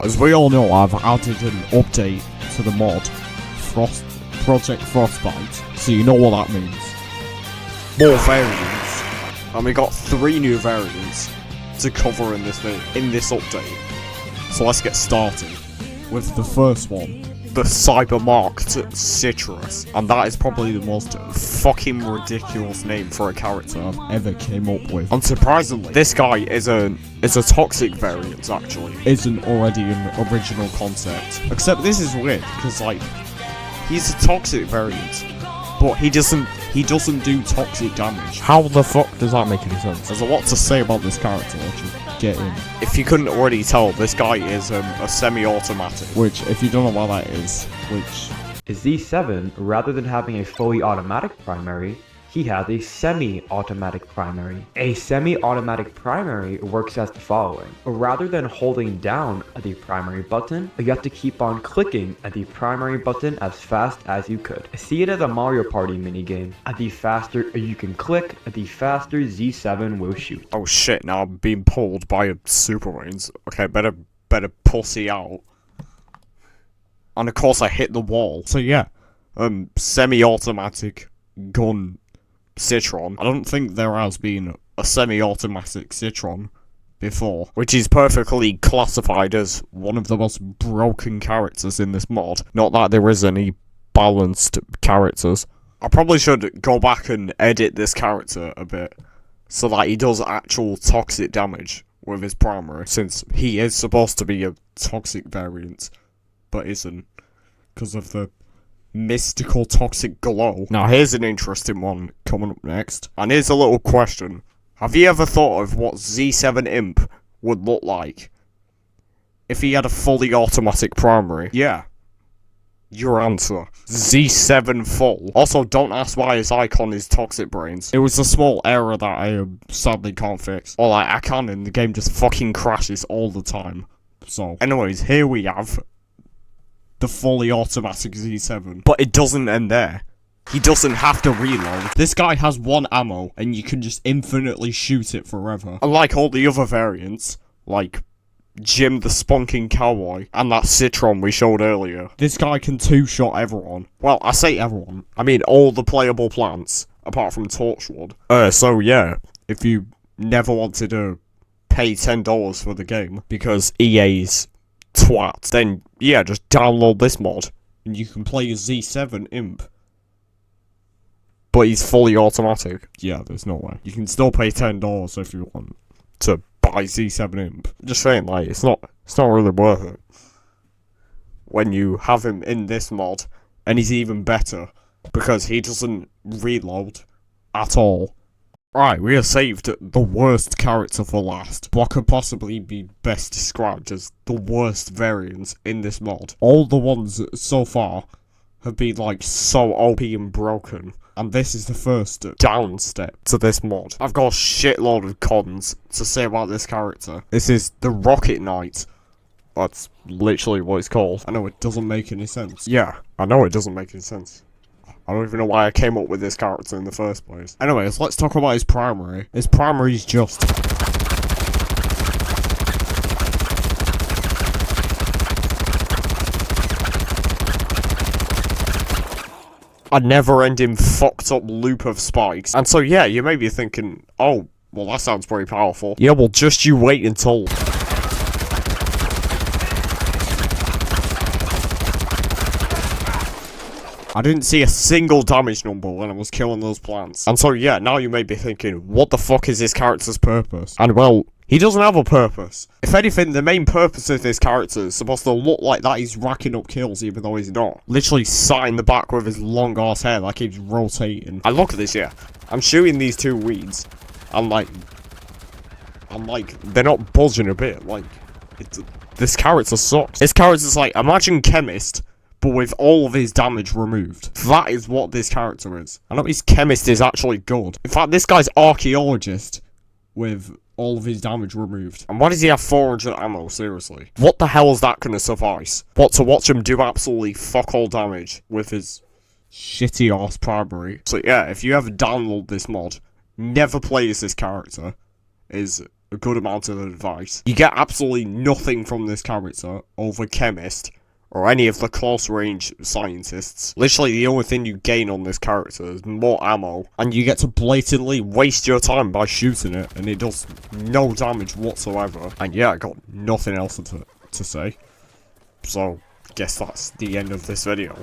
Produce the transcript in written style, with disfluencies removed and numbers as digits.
As we all know, I've added an update to the mod, Project Frostbite, so you know what that means. More variants, and we got 3 new variants to cover in this update. So let's get started with the first one, the cyber-marked Citrus, and that is probably the most fucking ridiculous name for a character I've ever came up with. Unsurprisingly, this guy is a toxic variant, actually. Isn't already an original concept. Except this is weird, because like, he's a toxic variant, but he doesn't do toxic damage. How the fuck does that make any sense? There's a lot to say about this character, which is get in. If you couldn't already tell, this guy is a semi-automatic. Which, if you don't know what that is, Z7, rather than having a fully automatic primary, he has a semi-automatic primary. A semi-automatic primary works as the following. Rather than holding down the primary button, you have to keep on clicking at the primary button as fast as you could. See it as a Mario Party minigame. The faster you can click, the faster Z7 will shoot. Oh shit, now I'm being pulled by a Super Brains. Okay, better pussy out. And of course I hit the wall. So yeah, semi-automatic gun Citron. I don't think there has been a semi-automatic Citron before, which is perfectly classified as one of the most broken characters in this mod. Not that there is any balanced characters. I probably should go back and edit this character a bit so that he does actual toxic damage with his primary, since he is supposed to be a toxic variant, but isn't, because of the mystical toxic glow. Now here's an interesting one coming up next, and here's a little question. Have you ever thought of what Z7 Imp would look like if he had a fully automatic primary? Yeah. Your answer. Z7 Full. Also, don't ask why his icon is Toxic Brains. It was a small error that I sadly can't fix. Or like, I can, and the game just fucking crashes all the time. So, anyways, here we have the fully automatic Z7. But it doesn't end there. He doesn't have to reload. This guy has 1 ammo, and you can just infinitely shoot it forever. Unlike all the other variants, like Jim the Spunking Cowboy, and that Citron we showed earlier, this guy can 2-shot everyone. Well, I say everyone. I mean all the playable plants, apart from Torchwood. So yeah, if you never wanted to pay $10 for the game, because EA's twat, then yeah, just download this mod and you can play a Z7 Imp, but he's fully automatic. Yeah, there's no way. You can still pay $10 if you want to buy Z7 Imp. Just saying, like, it's not really worth it when you have him in this mod, and he's even better because he doesn't reload at all. Right, we have saved the worst character for last. What could possibly be best described as the worst variants in this mod. All the ones so far have been like so OP and broken, and this is the first down step to this mod. I've got a shitload of cons to say about this character. This is the Rocket Knight. That's literally what it's called. I know it doesn't make any sense. Yeah, I know it doesn't make any sense. I don't even know why I came up with this character in the first place. Anyways, let's talk about his primary. His primary is just... a never-ending fucked up loop of spikes. And so yeah, you may be thinking, oh, well that sounds pretty powerful. Yeah, well just you wait until... I didn't see a single damage number when I was killing those plants. And so yeah, now you may be thinking, what the fuck is this character's purpose? And well, he doesn't have a purpose. If anything, the main purpose of this character is supposed to look like that he's racking up kills even though he's not. Literally sat in the back with his long ass hair that keeps rotating. And look at this, yeah. I'm shooting these 2 weeds. I'm like, they're not budging a bit. Like, this character sucks. This character's like, imagine Chemist, but with all of his damage removed. That is what this character is. I know his Chemist is actually good. In fact, this guy's Archaeologist with all of his damage removed. And why does he have 400 ammo, seriously? What the hell is that gonna suffice? What, to watch him do absolutely fuck all damage with his shitty ass primary? So yeah, if you ever download this mod, never play as this character. Is a good amount of advice. You get absolutely nothing from this character over Chemist, or any of the close-range scientists. Literally, the only thing you gain on this character is more ammo, and you get to blatantly waste your time by shooting it, and it does no damage whatsoever. And yeah, I got nothing else to say. So, guess that's the end of this video.